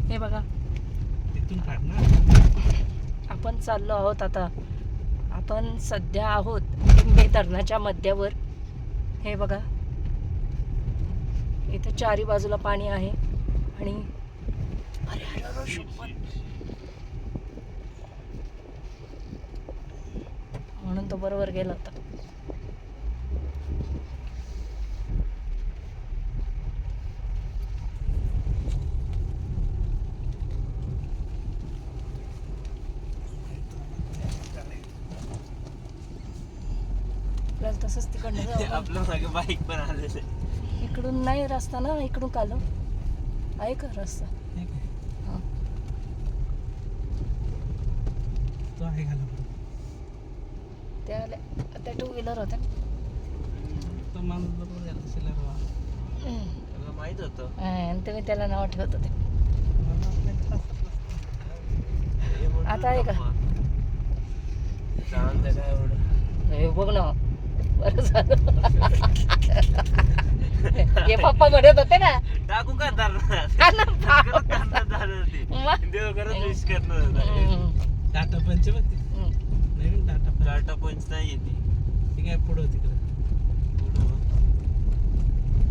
हे बघा तिथून काढ ना. आपण चाललो आहोत आता. आपण सध्या आहोत डिंबे धरणाच्या मध्यावर. हे बघा इथे चारी बाजूला पाणी आहे आणि अरे अरे अरे शपथ. म्हणून तो बरोबर गेला होता. आपल्याला तसंच तिकडनं जावं. आपल्या मागे बाईक पण आले. इकडून नाही रस्ता ना, इकडून काल आहे का रस्ता? ठीक आहे. हा. तो आहे घाला. ते आले त्या टू व्हीलर होत्या. तो माणूस बरोबर गेला असेल रे. त्याला माहित होतं. आणि तुम्ही त्याला नाव ठेवत होते. आता आहे का? जाऊन दे काय एवढं. हे बघ ना बरं झालं. हे पप्पा म्हणत होते ना टाकू का धरणात? देव खरंच विश करणार होता. टाटा पंच बघ ते. नवीन टाटा पंच नाही येते. ते काय पुढं तिकडं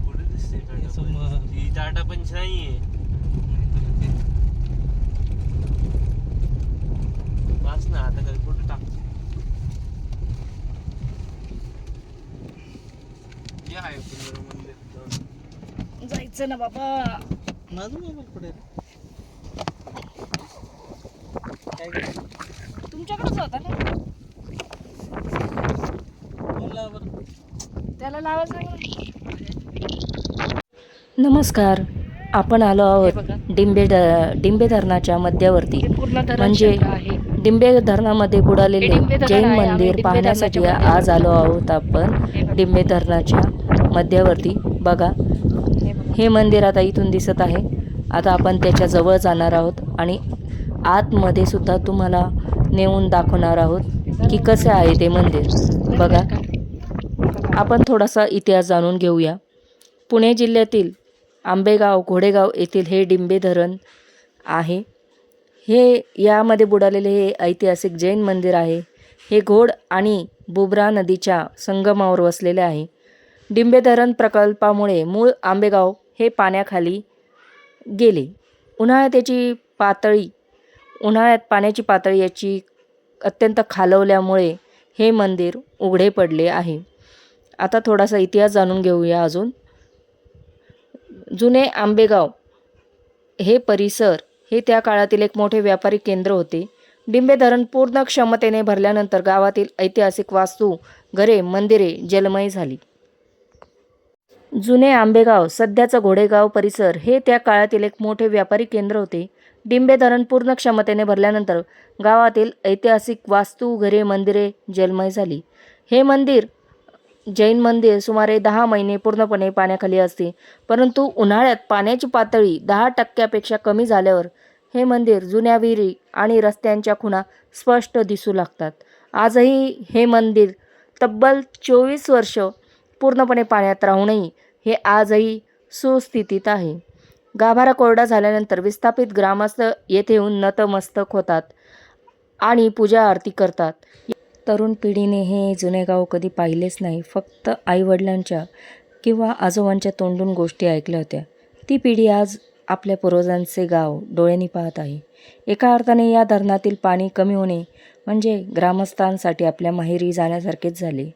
पुढे दिसते टाटा समोर. पंच. ही टाटा पंच नाहीये. बस ना आता काय कुठे टाकतो. हे आहे पुनर मंदिर. जायचं ना बाबा. माझं मोबाईल पुढे काय करतो? तुमच्याकडेच होता ना. बोला बरं. त्याला लावायचं. नमस्कार, आपण आलो आहोत डिंबे धरणाच्या मध्यवर्ती. म्हणजे डिंबे धरणामध्ये बुडालेले जैन मंदिर पाहण्यासाठी आज आलो आहोत आपण डिंबे धरणाच्या मध्यवर्ती. बघा हे मंदिर आता इथून दिसत आहे. आता आपण त्याच्या जवळ जाणार आहोत आणि आतमध्ये सुद्धा तुम्हाला नेऊन दाखवणार आहोत की कसे आहे ते मंदिर. बघा आपण थोडासा इतिहास जाणून घेऊया. पुणे जिल्ह्यातील आंबेगाव घोडेगाव येथील हे डिंबे धरण आहे. हे यामध्ये बुडालेले हे ऐतिहासिक जैन मंदिर आहे. हे घोड आणि बुबरा नदीच्या संगमावर वसलेले आहे. डिंबे धरण प्रकल्पामुळे मूळ आंबेगाव हे पाण्याखाली गेले. उन्हाळ्यात पाण्याची पातळी याची अत्यंत खालवल्यामुळे हे मंदिर उघडे पडले आहे. आता थोडासा इतिहास जाणून घेऊया अजून. जुने आंबेगाव हे परिसर हे त्या काळातील एक मोठे व्यापारी केंद्र होते. डिंबे धरण पूर्ण क्षमतेने भरल्यानंतर गावातील ऐतिहासिक वास्तू, घरे, मंदिरे जलमय झाली. जुने आंबेगाव सध्याचा घोडेगाव परिसर हे त्या काळातील एक मोठे व्यापारी केंद्र होते. डिंबे धरण पूर्ण क्षमतेने भरल्यानंतर गावातील ऐतिहासिक वास्तू, घरे, मंदिरे जलमय झाली. हे जैन मंदिर सुमारे 10 महिने पूर्णपणे पाण्याखाली असते. परंतु उन्हाळ्यात पाण्याची पातळी 10% कमी झाल्यावर हे मंदिर जुन्या विहिरी आणि रस्त्यांच्या खुणा स्पष्ट दिसू लागतात. आजही हे मंदिर तब्बल 24 वर्ष पूर्णपणे पाण्यात राहूनही हे आजही सुस्थितीत आहे. गाभारा कोरडा झाल्यानंतर विस्थापित ग्रामस्थ येथे येऊन नतमस्तक होतात आणि पूजा आरती करतात. तरुण पिढीने हे जुने गाव कधी पाहिलेच नाही. फक्त आईवडिलांच्या किंवा आजोबांच्या तोंडून गोष्टी ऐकल्या होत्या. ती पिढी आज आपल्या पूर्वजांचे गाव डोळ्यांनी पाहत आहे. एका अर्थाने या धरणातील पाणी कमी होणे म्हणजे ग्रामस्थांसाठी आपल्या माहेरी जाण्यासारखेच झाले.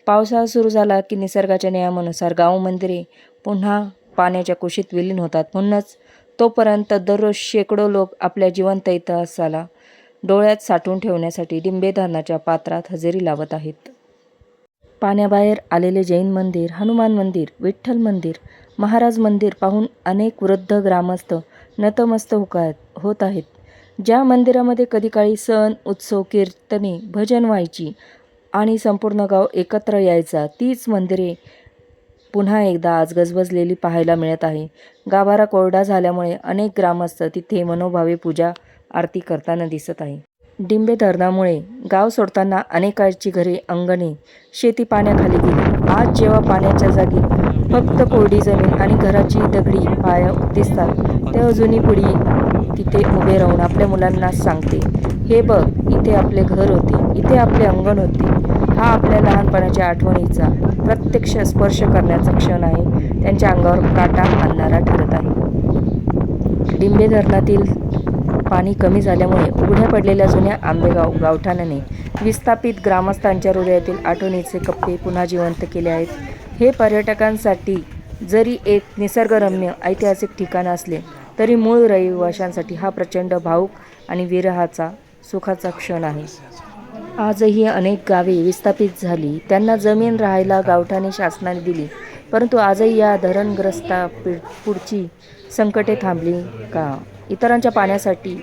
पावसाळा सुरू झाला की निसर्गाच्या नियमानुसार गाव मंदिरे पुन्हा पाण्याच्या कुशीत विलीन होतात. म्हणूनच तोपर्यंत दररोज शेकडो लोक आपल्या जिवंत इतिहासाला डोळ्यात साठवून ठेवण्यासाठी डिंबे धरणाच्या पात्रात हजेरी लावत आहेत. पाण्याबाहेर आलेले जैन मंदिर, हनुमान मंदिर, विठ्ठल मंदिर, महाराज मंदिर पाहून अनेक वृद्ध ग्रामस्थ नतमस्तक होत आहेत. ज्या मंदिरामध्ये कधी काळी सण, उत्सव, कीर्तने, भजन व्हायची आणि संपूर्ण गाव एकत्र यायचा, तीच मंदिरे पुन्हा एकदा आज गजबजलेली पाहायला मिळत आहे. गाभारा कोरडा झाल्यामुळे अनेक ग्रामस्थ तिथे मनोभावे पूजा आरती करताना दिसत आहे. डिंबे धरणामुळे गाव सोडताना अनेकांची घरे, अंगणे, शेती पाण्याखाली गेली. आज जेव्हा पाण्याच्या जागी फक्त कोरडी जमीन आणि घराची दगडी पाया दिसतात, तेव्हा जुनी पिढी तिथे उभे राहून आपल्या मुलांना सांगते, हे बघ, इथे आपले घर होते, इथे आपले अंगण होते. हा आपल्या लहानपणाच्या आठवणीचा प्रत्यक्ष स्पर्श करण्याचा क्षण आहे. त्यांच्या अंगावर काटा आणणारा ठरत आहे. डिंबे धरणातील पाणी कमी झाल्यामुळे उघड्या पडलेल्या जुन्या आंबेगाव गावठाणाने विस्थापित ग्रामस्थांच्या हृदयातील आठवणीचे कप्पे पुन्हा जिवंत केले आहेत. हे पर्यटकांसाठी जरी एक निसर्गरम्य ऐतिहासिक ठिकाण असले तरी मूळ रहिवाशांसाठी हा प्रचंड भावूक आणि विरहाचा सुखाचा क्षण आहे. आजही अनेक गावे विस्थापित झाली, त्यांना जमीन राहायला गावठाणे शासनाने दिली, परंतु आजही या धरणग्रस्ता पुढची संकटे थांबली का? इतरांच्या पाण्यासाठी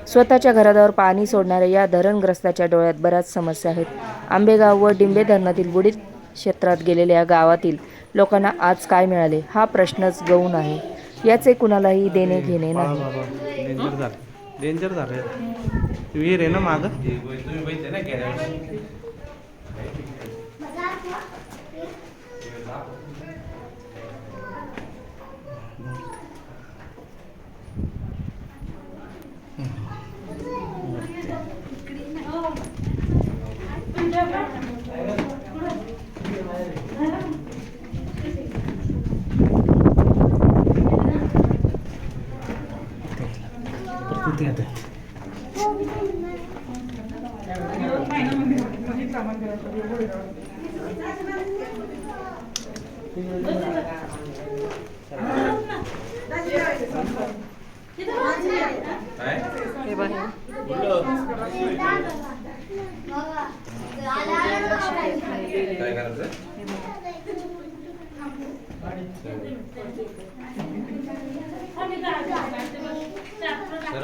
स्वतःच्या घरादार पाणी सोडणाऱ्या या धरणग्रस्ताच्या डोळ्यात बऱ्याच समस्या आहेत. आंबेगाव व डिंबे धरणातील बुडीत क्षेत्रात गेलेल्या गावातील लोकांना आज काय मिळाले हा प्रश्नच गौण आहे. याचे कुणालाही देणे घेणे नाही. डेंजर झालं विहीर आहे ना मागं. सर